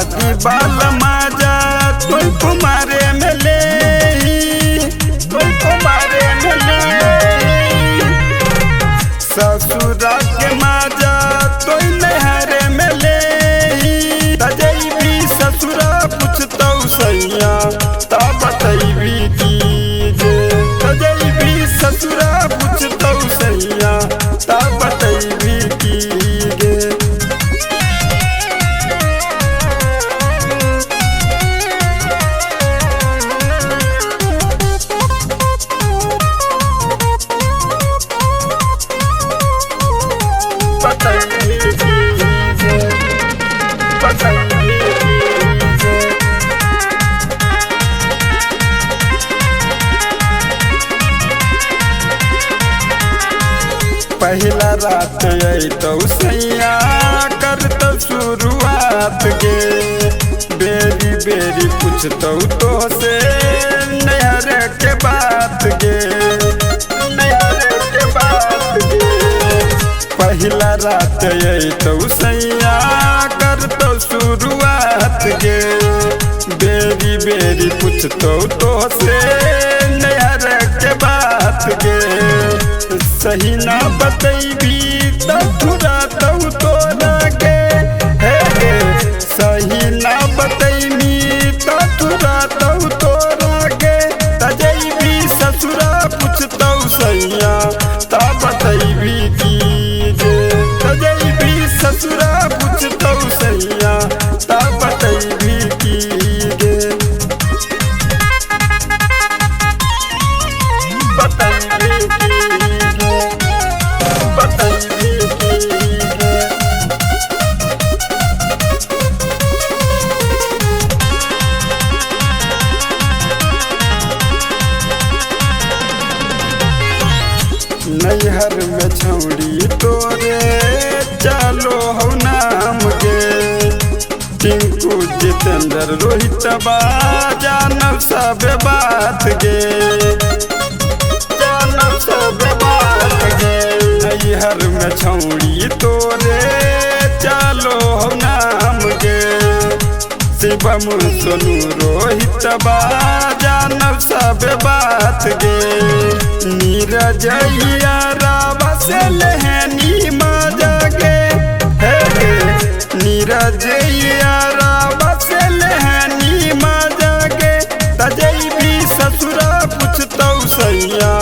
शादी बाल माजा तुम कुमारे में ले, तुम कुमारे में ले। ससुरा के माजा तो नहरे में ले, तजैबी ससुरा पूछतौ सैया ता बतैबी कीजे। तजैबी ससुरा पूछतौ सैया ता बतैबी कीजे। पहला रात तो सैया करतो शुरुआत गे, बेरी बेरी पूछतो तो से नहर के बात गे, नहर के बात गे। पहला रात तो सैया करतो शुरुआत गे, बेरी बेरी पूछतो तो से नहर के बात गे। सही ना बतैबी तुरा तू तोरा के, सही ना बतैबी तुरा तू तोरा के। तजैबी ससुरा पूछतौ सैया ता बतैबी कीजे। तजैबी ससुरा पूछतौ सैया ता बतैबी कीजे। बतैबी कीजे, बतैबी कीजे। नैहर में छौड़ी तोरे चलो हो नाम गे, टिंकू जितेंद्र रोहित जानव सब बात गे, जानव सब बात गे। नैहर में छौड़ी तोरे चलो हो नाम गे, शिवम सोनू रोहित जानव सब बात गे। नीरज रावा से लहनी माजा गे, नीरज रावा से लहनी माजा गे। तजैबी ससुरा पूछतौ सैया